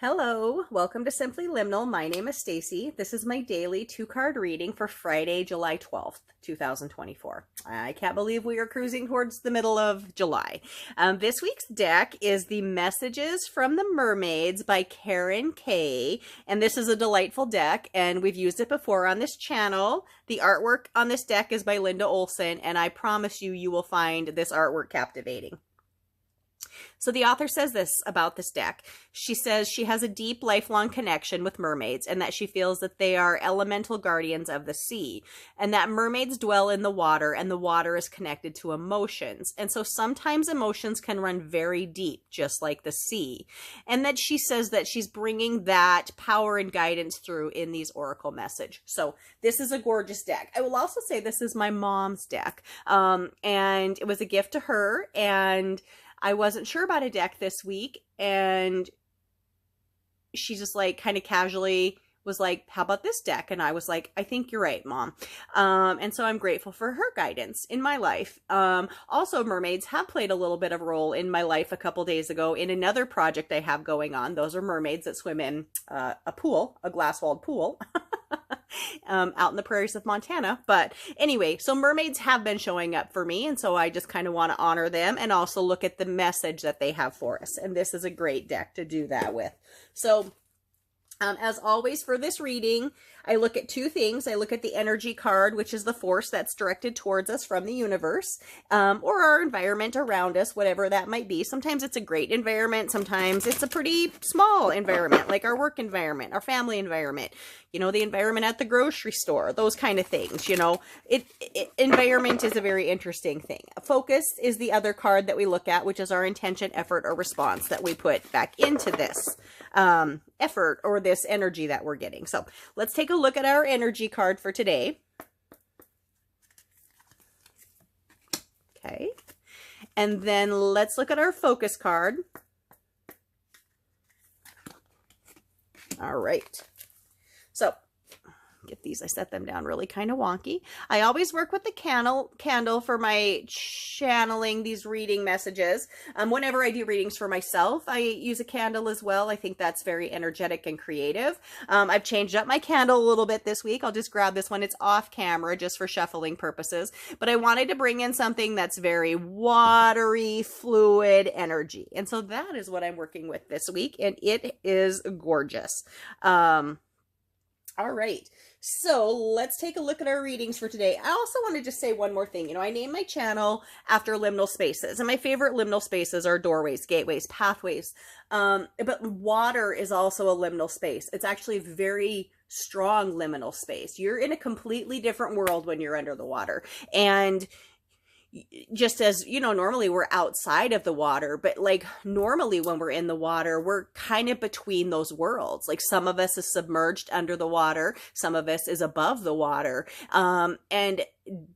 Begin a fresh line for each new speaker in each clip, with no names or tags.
Hello, welcome to Simply Liminal. My name is Stacy. This is my daily 2-card reading for Friday, July 12th, 2024. I can't believe we are cruising towards the middle of July. This week's deck is the Messages from the Mermaids by Karen Kay, and this is a delightful deck, and we've used it before on this channel. The artwork on this deck is by Linda Olson, and I promise you, you will find this artwork captivating. So the author says this about this deck. She says she has a deep, lifelong connection with mermaids and that she feels that they are elemental guardians of the sea and that mermaids dwell in the water and the water is connected to emotions. And so sometimes emotions can run very deep, just like the sea. And that she says that she's bringing that power and guidance through in these oracle message. So this is a gorgeous deck. I will also say this is my mom's deck. And it was a gift to her, and I wasn't sure about a deck this week, and she just like kind of casually was like, how about this deck? And I was like, I think you're right, Mom. And so I'm grateful for her guidance in my life. Also, mermaids have played a little bit of a role in my life a couple days ago in another project I have going on. Those are mermaids that swim in a pool, a glass-walled pool. Out in the prairies of Montana. But anyway, so mermaids have been showing up for me, and so I just kind of want to honor them and also look at the message that they have for us. And this is a great deck to do that with. So as always for this reading, I look at two things. I look at the energy card, which is the force that's directed towards us from the universe, or our environment around us, whatever that might be. Sometimes it's a great environment. Sometimes it's a pretty small environment, like our work environment, our family environment, you know, the environment at the grocery store, those kind of things. You know, environment is a very interesting thing. Focus is the other card that we look at, which is our intention, effort, or response that we put back into this effort or this energy that we're getting. So let's take a look at our energy card for today. Okay. And then let's look at our focus card. All right. So get these. I set them down really kind of wonky. I always work with the candle for my channeling these reading messages. Whenever I do readings for myself, I use a candle as well. I think that's very energetic and creative. I've changed up my candle a little bit this week. I'll just grab this one. It's off camera just for shuffling purposes. But I wanted to bring in something that's very watery, fluid energy. And so that is what I'm working with this week. And it is gorgeous. All right, so let's take a look at our readings for today. I also want to just say one more thing. You know, I named my channel after liminal spaces, and my favorite liminal spaces are doorways, gateways, pathways. But water is also a liminal space. It's actually a very strong liminal space. You're in a completely different world when you're under the water. And just as, you know, normally we're outside of the water, but like normally when we're in the water, we're kind of between those worlds. Like some of us is submerged under the water, some of us is above the water. And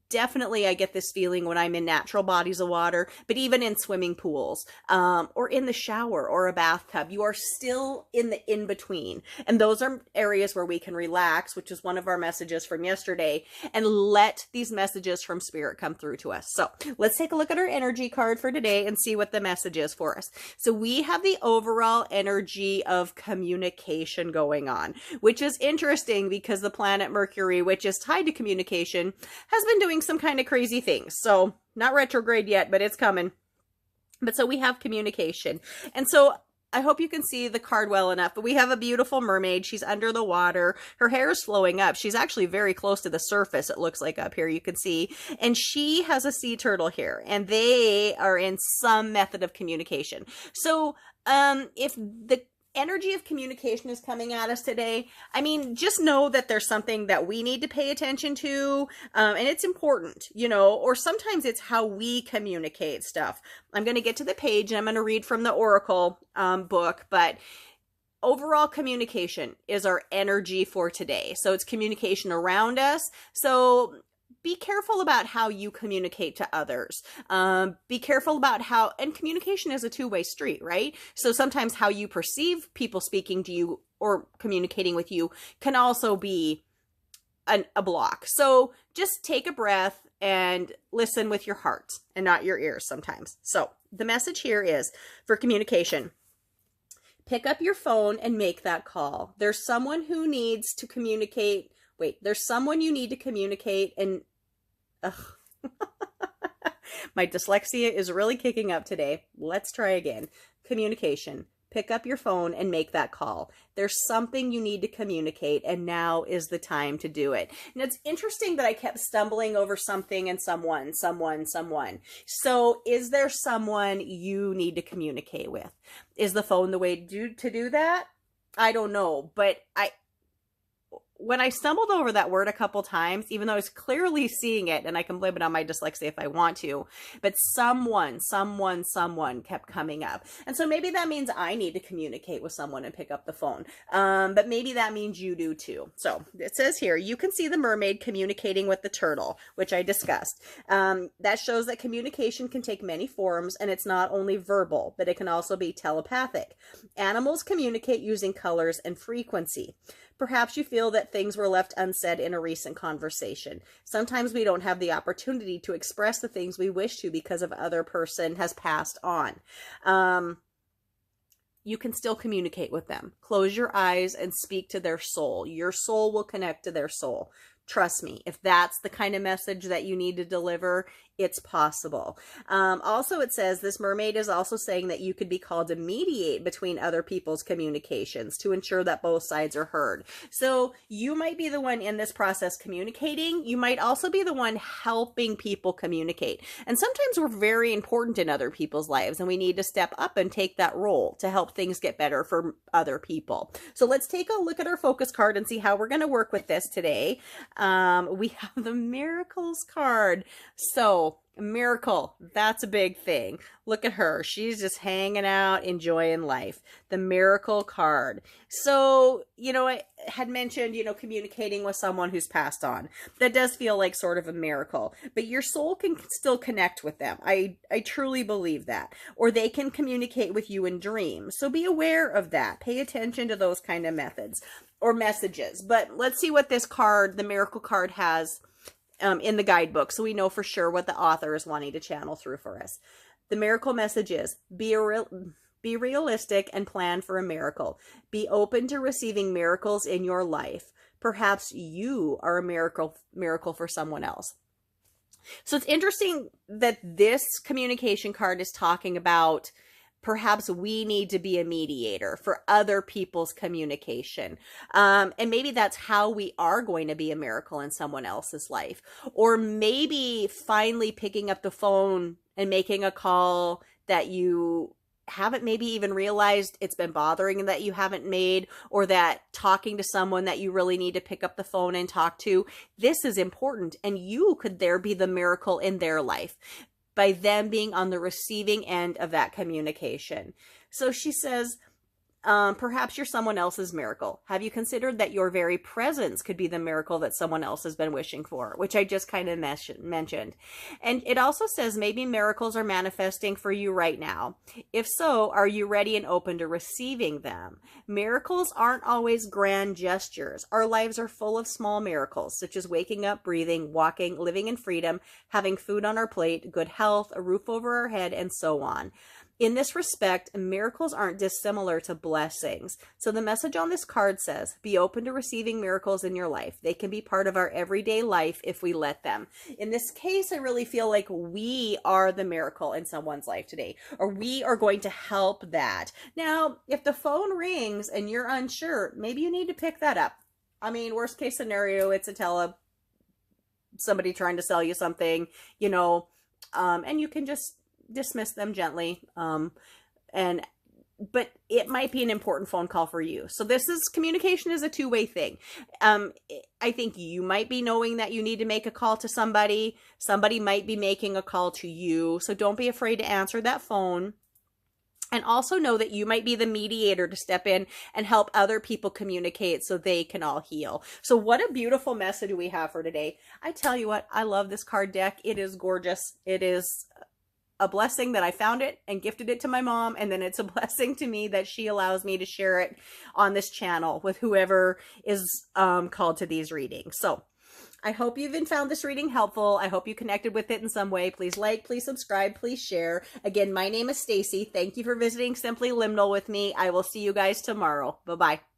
definitely I get this feeling when I'm in natural bodies of water, but even in swimming pools, or in the shower or a bathtub, you are still in the in-between. And those are areas where we can relax, which is one of our messages from yesterday, and let these messages from spirit come through to us. So let's take a look at our energy card for today and see what the message is for us. So we have the overall energy of communication going on, which is interesting because the planet Mercury, which is tied to communication, has been doing some kind of crazy things. So not retrograde yet, but it's coming. But so we have communication. And so I hope you can see the card well enough, but we have a beautiful mermaid. She's under the water. Her hair is flowing up. She's actually very close to the surface, it looks like up here, you can see. And she has a sea turtle here, and they are in some method of communication. So if the energy of communication is coming at us today, I mean, just know that there's something that we need to pay attention to, and it's important, you know, or sometimes it's how we communicate stuff. I'm going to get to the page and I'm going to read from the Oracle book, but overall communication is our energy for today. So it's communication around us. So be careful about how you communicate to others. Be careful about how, and communication is a two-way street, right? So sometimes how you perceive people speaking to you or communicating with you can also be a block. So just take a breath and listen with your heart and not your ears sometimes. So the message here is for communication. Pick up your phone and make that call. There's someone who needs to communicate. Wait, there's someone you need to communicate and... Ugh. My dyslexia is really kicking up today. Let's try again. Communication. Pick up your phone and make that call. There's something you need to communicate, and now is the time to do it. And it's interesting that I kept stumbling over something and someone. So is there someone you need to communicate with? Is the phone the way to do that? I don't know, but when I stumbled over that word a couple times, even though I was clearly seeing it, and I can blame it on my dyslexia if I want to, but someone kept coming up. And so maybe that means I need to communicate with someone and pick up the phone. But maybe that means you do too. So it says here, you can see the mermaid communicating with the turtle, which I discussed. That shows that communication can take many forms, and it's not only verbal, but it can also be telepathic. Animals communicate using colors and frequency. Perhaps you feel that things were left unsaid in a recent conversation. Sometimes we don't have the opportunity to express the things we wish to because of other person has passed on. You can still communicate with them. Close your eyes and speak to their soul. Your soul will connect to their soul. Trust me, if that's the kind of message that you need to deliver, it's possible. Also, it says this mermaid is also saying that you could be called to mediate between other people's communications to ensure that both sides are heard. So you might be the one in this process communicating. You might also be the one helping people communicate. And sometimes we're very important in other people's lives, and we need to step up and take that role to help things get better for other people. So let's take a look at our focus card and see how we're going to work with this today. We have the Miracles card. So miracle, that's a big thing. Look at her. She's just hanging out, enjoying life. The Miracle card. So, I had mentioned, communicating with someone who's passed on. That does feel like sort of a miracle, but your soul can still connect with them. I truly believe that. Or they can communicate with you in dreams. So be aware of that. Pay attention to those kind of methods or messages. But let's see what this card, the Miracle card, has in the guidebook, so we know for sure what the author is wanting to channel through for us. The miracle message is, be realistic and plan for a miracle. Be open to receiving miracles in your life. Perhaps you are a miracle for someone else. So it's interesting that this communication card is talking about perhaps we need to be a mediator for other people's communication. And maybe that's how we are going to be a miracle in someone else's life. Or maybe finally picking up the phone and making a call that you haven't maybe even realized it's been bothering that you haven't made, or that talking to someone that you really need to pick up the phone and talk to. This is important, and you could there be the miracle in their life by them being on the receiving end of that communication. So she says, perhaps you're someone else's miracle. Have you considered that your very presence could be the miracle that someone else has been wishing for, which I just kind of mentioned. And it also says maybe miracles are manifesting for you right now. If so, are you ready and open to receiving them? Miracles aren't always grand gestures. Our lives are full of small miracles, such as waking up, breathing, walking, living in freedom, having food on our plate, good health, a roof over our head, and so on. In this respect, miracles aren't dissimilar to blessings. So the message on this card says, be open to receiving miracles in your life. They can be part of our everyday life if we let them. In this case, I really feel like we are the miracle in someone's life today, or we are going to help that. Now, if the phone rings and you're unsure, maybe you need to pick that up. I mean, worst case scenario, it's somebody trying to sell you something, and you can just dismiss them gently. But it might be an important phone call for you. So communication is a two-way thing. I think you might be knowing that you need to make a call to somebody. Somebody might be making a call to you. So don't be afraid to answer that phone. And also know that you might be the mediator to step in and help other people communicate so they can all heal. So what a beautiful message we have for today. I tell you what, I love this card deck. It is gorgeous. It is a blessing that I found it and gifted it to my mom, and then it's a blessing to me that she allows me to share it on this channel with whoever is called to these readings. So I hope you've even found this reading helpful. I hope you connected with it in some way. Please like, please subscribe, please share. Again, my name is Stacy. Thank you for visiting Simply Liminal with me. I will see you guys tomorrow. Bye-bye.